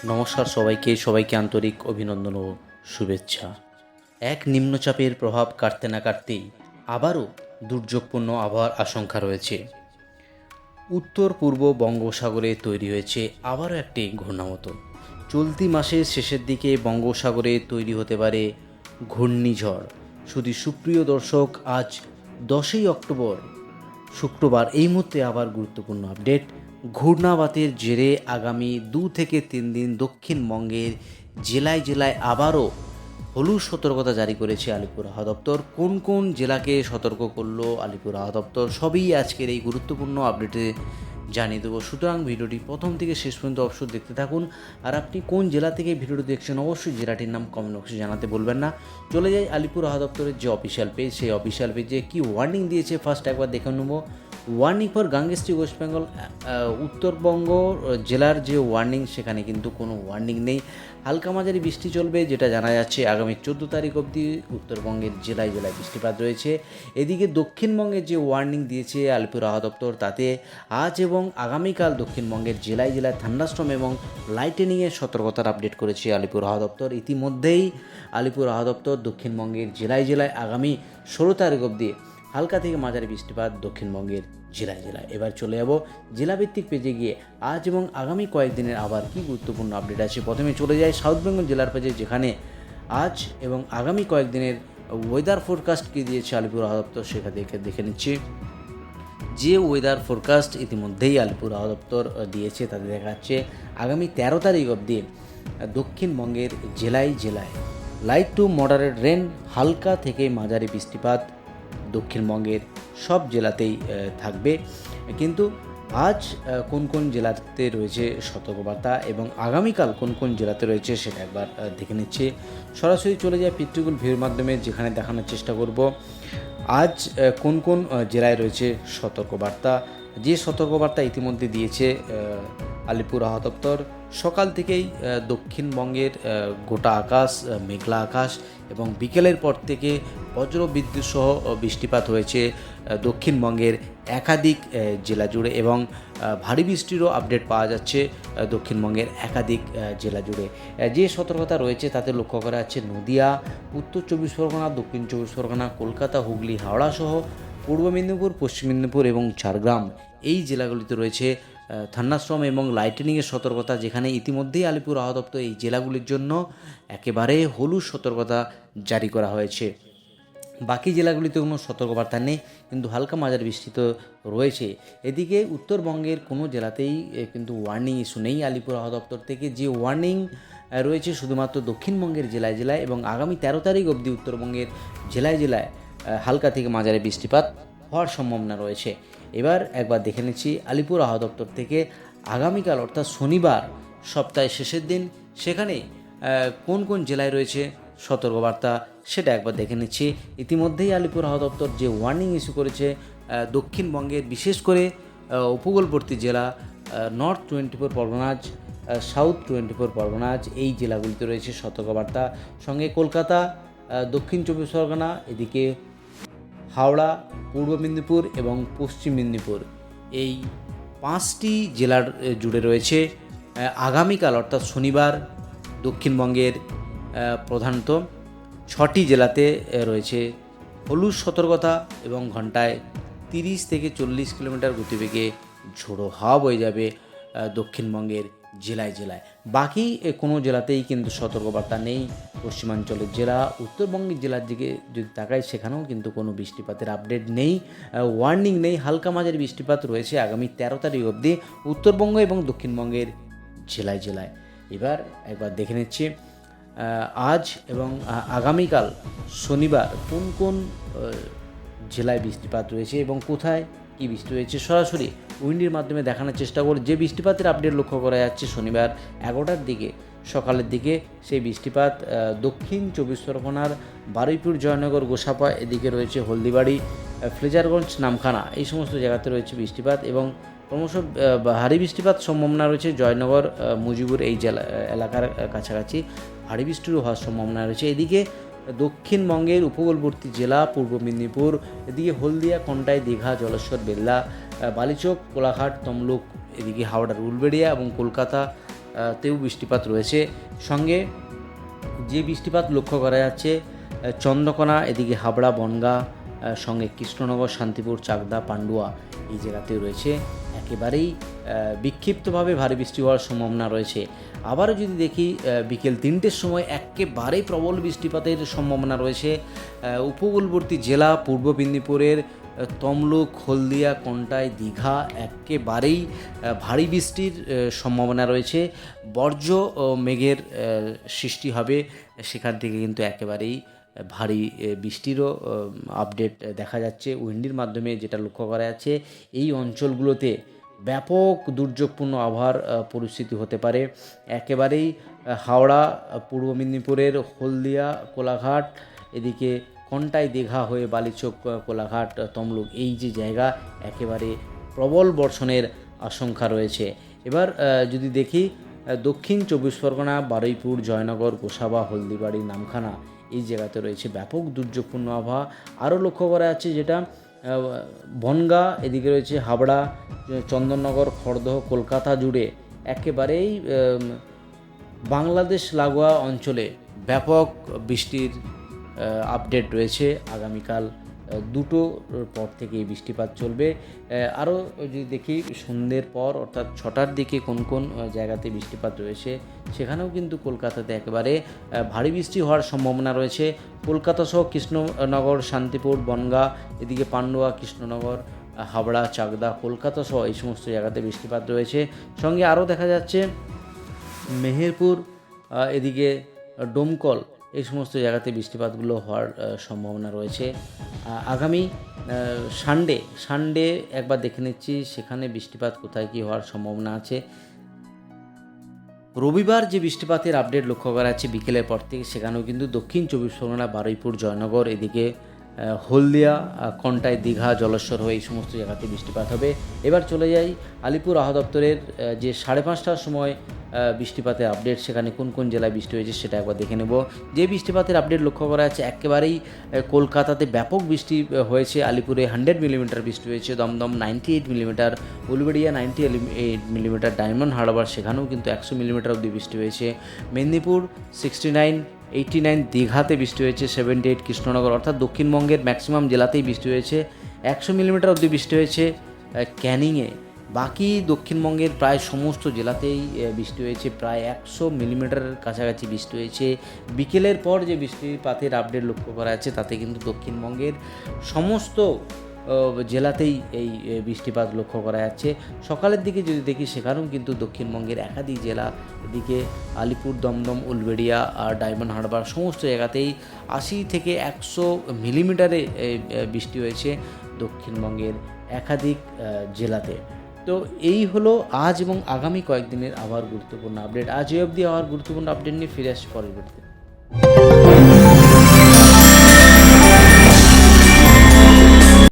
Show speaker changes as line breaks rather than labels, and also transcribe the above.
নমস্কার সবাইকে আন্তরিক অভিনন্দন ও শুভেচ্ছা। এক নিম্নচাপের প্রভাব কাটতে না কাটতেই আবারও দুর্যোগপূর্ণ আবহাওয়ার আশঙ্কা রয়েছে। উত্তর পূর্ব বঙ্গোপসাগরে তৈরি হয়েছে আবারও একটি ঘূর্ণামতো। চলতি মাসের শেষের দিকে বঙ্গোপসাগরে তৈরি হতে পারে ঘূর্ণিঝড়। শুধু সুপ্রিয় দর্শক, আজ 10ই অক্টোবর শুক্রবার এই মুহূর্তে আবার গুরুত্বপূর্ণ আপডেট। ঘূর্ণাবাতের জেরে আগামী 2 থেকে 3 দিন দক্ষিণবঙ্গের জেলায় জেলায় আবারও হলুদ সতর্কতা জারি করেছে আলিপুর আবহাওয়া দপ্তর। কোন কোন জেলাকে সতর্ক করলো আলিপুর আবহাওয়া দপ্তর, সবই আজকের এই গুরুত্বপূর্ণ আপডেটে জানিয়ে দেবো। সুতরাং ভিডিওটি প্রথম থেকে শেষ পর্যন্ত অবশ্যই দেখতে থাকুন। আর আপনি কোন জেলা থেকে ভিডিওটি দেখছেন অবশ্যই জেলাটির নাম কমেন্ট বক্সে জানাতে বলবেন না। চলে যাই আলিপুর আবহাওয়া দপ্তরের যে অফিসিয়াল পেজ, সেই অফিসিয়াল পেজে কী ওয়ার্নিং দিয়েছে ফার্স্ট একবার দেখে নেব। Warning for Gangetic West Bengal, Uttarbanga জেলার যে ওয়ার্নিং, সেখানে কিন্তু কোনো ওয়ার্নিং নেই। হালকা মাঝারি বৃষ্টি চলবে, যেটা জানা যাচ্ছে আগামী 14 তারিখ অবধি উত্তরবঙ্গের জেলায় জেলায় বৃষ্টিপাত রয়েছে। এদিকে দক্ষিণবঙ্গের যে ওয়ার্নিং দিয়েছে আলিপুর আবহাওয়া দপ্তর, তাতে আজ এবং আগামীকাল দক্ষিণবঙ্গের জেলায় জেলায় থান্ডারস্টর্ম এবং লাইটেনিংয়ের সতর্কতার আপডেট করেছে আলিপুর আবহাওয়া দপ্তর। ইতিমধ্যেই আলিপুর আবহাওয়া দপ্তর দক্ষিণবঙ্গের জেলায় জেলায় আগামী 16 তারিখ অবধি হালকা থেকে মাঝারি বৃষ্টিপাত দক্ষিণবঙ্গের জেলায় জেলায়। এবার চলে যাব জেলাভিত্তিক পেজে গিয়ে আজ এবং আগামী কয়েকদিনের আবার কি গুরুত্বপূর্ণ আপডেট আছে। প্রথমে চলে যায় সাউথ বেঙ্গল জেলার পেজে, যেখানে আজ এবং আগামী কয়েকদিনের ওয়েদার ফোরকাস্ট কী দিয়েছে আলিপুর আবহাওয়া দপ্তর, সেখানে দেখে নিচ্ছি। যে ওয়েদার ফোরকাস্ট ইতিমধ্যেই আলিপুর আবহাওয়া দপ্তর দিয়েছে, তাতে দেখা যাচ্ছে আগামী 13 তারিখ অবধি দক্ষিণবঙ্গের জেলায় জেলায় লাইট টু মডারেট রেন, হালকা থেকে মাঝারি বৃষ্টিপাত দক্ষিণবঙ্গের সব জেলাতেই থাকবে। কিন্তু আজ কোন কোন জেলাতে রয়েছে সতর্কবার্তা এবং আগামীকাল কোন কোন জেলাতে রয়েছে সেটা একবার দেখে নিচ্ছি। সরাসরি চলে যায় পিট্রিগুল ভিউর মাধ্যমে, যেখানে দেখানোর চেষ্টা করব আজ কোন কোন জেলায় রয়েছে সতর্কবার্তা। যে সতর্কবার্তা ইতিমধ্যে দিয়েছে আলিপুর আবহাওয়া দপ্তর, সকাল থেকেই দক্ষিণবঙ্গের গোটা আকাশ মেঘলা আকাশ এবং বিকেলের পর থেকে বজ্রবিদ্যুৎ সহ বৃষ্টিপাত হয়েছে দক্ষিণবঙ্গের একাধিক জেলা জুড়ে এবং ভারী বৃষ্টিরও আপডেট পাওয়া যাচ্ছে দক্ষিণবঙ্গের একাধিক জেলা জুড়ে। যে সতর্কতা রয়েছে তাতে লক্ষ্য করা যাচ্ছে নদিয়া, উত্তর 24 পরগনা, দক্ষিণ 24 পরগনা, কলকাতা, হুগলি, হাওড়া সহ পূর্ব মেদিনীপুর, পশ্চিম মেদিনীপুর এবং ঝাড়গ্রাম, এই জেলাগুলিতে রয়েছে থান্ডারস্টর্ম এবং লাইটেনিংয়ের সতর্কতা, যেখানে ইতিমধ্যেই আলিপুর আবহাওয়া দপ্তর এই জেলাগুলির জন্য একেবারে হলুদ সতর্কতা জারি করা হয়েছে। বাকি জেলাগুলিতে কোনো সতর্কবার্তা নেই, কিন্তু হালকা মাঝারি বৃষ্টি তো রয়েছে। এদিকে উত্তরবঙ্গের কোনো জেলাতেই কিন্তু ওয়ার্নিং ইস্যু নেই আলিপুর আবহাওয়া দপ্তর থেকে। যে ওয়ার্নিং রয়েছে শুধুমাত্র দক্ষিণবঙ্গের জেলায় জেলায় এবং আগামী 13 তারিখ অবধি উত্তরবঙ্গের জেলায় জেলায় হালকা থেকে মাঝারি বৃষ্টিপাত হওয়ার সম্ভাবনা রয়েছে। এবার একবার দেখে নিচ্ছি আলিপুর আবহাওয়া দপ্তর থেকে আগামীকাল অর্থাৎ শনিবার সপ্তাহের শেষের দিন, সেখানে কোন কোন জেলায় রয়েছে সতর্কবার্তা সেটা একবার দেখে নিচ্ছি। ইতিমধ্যেই আলিপুর আবহাওয়া দপ্তর যে ওয়ার্নিং ইস্যু করেছে দক্ষিণবঙ্গের বিশেষ করে উপকূলবর্তী জেলা নর্থ 24 পরগনাজ, সাউথ 24 পরগনাজ, এই জেলাগুলিতে রয়েছে সতর্কবার্তা। সঙ্গে কলকাতা, দক্ষিণ 24 পরগনা, এদিকে হাওড়া, পূর্ব মেদিনীপুর এবং পশ্চিম মেদিনীপুর, এই 5টি জেলার জুড়ে রয়েছে আগামীকাল অর্থাৎ শনিবার দক্ষিণবঙ্গের প্রধানত 6টি জেলাতে রয়েছে হলুদ সতর্কতা এবং ঘন্টায় 30 থেকে 40 কিলোমিটার গতিবেগে ঝোড়ো হাওয়া বয়ে যাবে দক্ষিণবঙ্গের জেলায় জেলায়। বাকি কোনো জেলাতেই কিন্তু সতর্কবার্তা নেই। পশ্চিমাঞ্চলের জেলা, উত্তরবঙ্গের জেলার দিকে যদি তাকাই, সেখানেও কিন্তু কোনো বৃষ্টিপাতের আপডেট নেই, ওয়ার্নিং নেই। হালকা মাঝারি বৃষ্টিপাত রয়েছে আগামী 13 তারিখ অবধি উত্তরবঙ্গ এবং দক্ষিণবঙ্গের জেলায় জেলায়। এবার একবার দেখে নিচ্ছি আজ এবং আগামীকাল শনিবার কোন কোন জেলায় বৃষ্টিপাত রয়েছে এবং কোথায় কী বৃষ্টি হয়েছে। সরাসরি উইন্ডির মাধ্যমে দেখানোর চেষ্টা করে যে বৃষ্টিপাতের আপডেট লক্ষ্য করা যাচ্ছে শনিবার 11টার দিকে সকালের দিকে, সেই বৃষ্টিপাত দক্ষিণ 24 পরগনার বারুইপুর, জয়নগর, গোসাপা, এদিকে রয়েছে হলদিবাড়ি, ফ্লেজারগঞ্জ, নামখানা, এই সমস্ত জায়গাতে রয়েছে বৃষ্টিপাত এবং ক্রমশ ভারী বৃষ্টিপাত সম্ভাবনা রয়েছে জয়নগর, মুজিবুর এই জেলা এলাকার কাছাকাছি ভারী বৃষ্টিরও হওয়ার সম্ভাবনা রয়েছে। এদিকে দক্ষিণবঙ্গের উপকূলবর্তী জেলা পূর্ব মেদিনীপুর, এদিকে হলদিয়া, কন্টাই, দীঘা, জলেশ্বর, বেল্লা, বালিচক, কোলাঘাট, তমলুক, এদিকে হাওড়ার উলবেড়িয়া এবং কলকাতা, তেও বৃষ্টিপাত রয়েছে। সঙ্গে যে বৃষ্টিপাত লক্ষ্য করা যাচ্ছে চন্দ্রকোনা, এদিকে হাবড়া, বনগাঁ, সঙ্গে কৃষ্ণনগর, শান্তিপুর, চাকদা, পান্ডুয়া এই জায়গাতেও রয়েছে। একেবারেই বিক্ষিপ্তভাবে ভারী বৃষ্টি হওয়ার সম্ভাবনা রয়েছে। আবারও যদি দেখি বিকেল 3টের সময় একেবারেই প্রবল বৃষ্টিপাতের সম্ভাবনা রয়েছে। উপকূলবর্তী জেলা পূর্ব মেদিনীপুরের তমলুক, হলদিয়া, কন্টাই, দীঘা একেবারেই ভারী বৃষ্টির সম্ভাবনা রয়েছে। বর্জ্য মেঘের সৃষ্টি হবে, সেখান থেকে কিন্তু একেবারেই ভারী বৃষ্টিরও আপডেট দেখা যাচ্ছে উইন্ডির মাধ্যমে। যেটা লক্ষ্য করা যাচ্ছে এই অঞ্চলগুলোতে ব্যাপক দুর্যোগপূর্ণ আবহাওয়ার পরিস্থিতি হতে পারে। একেবারেই হাওড়া, পূর্ব মেদিনীপুরের হলদিয়া, কোলাঘাট, এদিকে কন্টাই, দীঘা হয়ে বালিচক, কোলাঘাট, তমলুক এই যে জায়গা একেবারে প্রবল বর্ষণের আশঙ্কা রয়েছে। এবার যদি দেখি দক্ষিণ 24 পরগনা, বারুইপুর, জয়নগর, গোসাবা, হলদিবাড়ি, নামখানা এই জায়গাতে রয়েছে ব্যাপক দুর্যোগপূর্ণ আবহাওয়া। আরও লক্ষ্য করা যাচ্ছে যেটা বনগাঁ, এদিকে রয়েছে হাবড়া, চন্দননগর, খড়দহ, কলকাতা জুড়ে একেবারেই বাংলাদেশ লাগোয়া অঞ্চলে ব্যাপক বৃষ্টির আপডেট রয়েছে। আগামীকাল 2টোর পর থেকে এই বৃষ্টিপাত চলবে। আরও যদি দেখি সন্ধ্যের পর অর্থাৎ 6টার দিকে কোন কোন জায়গাতে বৃষ্টিপাত রয়েছে, সেখানেও কিন্তু কলকাতাতে একেবারে ভারী বৃষ্টি হওয়ার সম্ভাবনা রয়েছে। কলকাতা সহ কৃষ্ণনগর, শান্তিপুর, বনগাঁ, এদিকে পান্ডুয়া, কৃষ্ণনগর, হাবড়া, চাকদা, কলকাতা সহ এই সমস্ত জায়গাতে বৃষ্টিপাত রয়েছে। সঙ্গে আরও দেখা যাচ্ছে মেহেরপুর, এদিকে ডোমকল এই সমস্ত জায়গাতে বৃষ্টিপাতগুলো হওয়ার সম্ভাবনা রয়েছে। আগামী সানডে একবার দেখে নিচ্ছি সেখানে বৃষ্টিপাত কোথায় কী হওয়ার সম্ভাবনা আছে। রবিবার যে বৃষ্টিপাতের আপডেট লক্ষ্য করা যাচ্ছে বিকেলের পর থেকে, সেখানেও কিন্তু দক্ষিণ 24 পরগনা, বারুইপুর, জয়নগর, এদিকে হলদিয়া, কন্টাই, দীঘা, জলেশ্বর হয়ে এই সমস্ত জায়গাতে বৃষ্টিপাত হবে। এবার চলে যাই আলিপুর আবহাওয়া দপ্তরের যে 5:30টার সময় বৃষ্টিপাতের আপডেট, সেখানে কোন কোন জেলায় বৃষ্টি হয়েছে সেটা একবার দেখে নেব। যে বৃষ্টিপাতের আপডেট লক্ষ্য করা যাচ্ছে একেবারেই কলকাতাতে ব্যাপক বৃষ্টি হয়েছে। আলিপুরে 100 মিলিমিটার বৃষ্টি হয়েছে, দমদম 98 মিলিমিটার, উলবেড়িয়া 98 মিলিমিটার, ডায়মন্ড হারবার সেখানেও কিন্তু 100 মিলিমিটার অবধি বৃষ্টি হয়েছে। মেদিনীপুর 69, 89, দীঘাতে বৃষ্টি হয়েছে 78, কৃষ্ণনগর অর্থাৎ দক্ষিণবঙ্গের ম্যাক্সিমাম জেলাতেই বৃষ্টি হয়েছে। 100 মিলিমিটার অবধি বৃষ্টি হয়েছে ক্যানিংয়ে। বাকি দক্ষিণবঙ্গের প্রায় সমস্ত জেলাতেই বৃষ্টি হয়েছে, প্রায় 100 মিলিমিটারের কাছাকাছি বৃষ্টি হয়েছে। বিকেলের পর যে বৃষ্টিপাতের আপডেট লক্ষ্য করা যাচ্ছে তাতে কিন্তু দক্ষিণবঙ্গের সমস্ত জেলাতেই এই বৃষ্টিপাত লক্ষ্য করা যাচ্ছে। সকালের দিকে যদি দেখি সেখানেও কিন্তু দক্ষিণবঙ্গের একাধিক জেলা, এদিকে আলিপুর, দমদম, উলবেড়িয়া আর ডায়মন্ড হারবার সমস্ত জায়গাতেই 80 থেকে 100 মিলিমিটারে বৃষ্টি হয়েছে দক্ষিণবঙ্গের একাধিক জেলাতে। তো এই হলো আজ এবং আগামী কয়েকদিনের আবহাওয়ার গুরুত্বপূর্ণ আপডেট। আজ এই অবধি আবহাওয়ার গুরুত্বপূর্ণ আপডেট নিয়ে ফিরে আসছি পরবর্তীতে।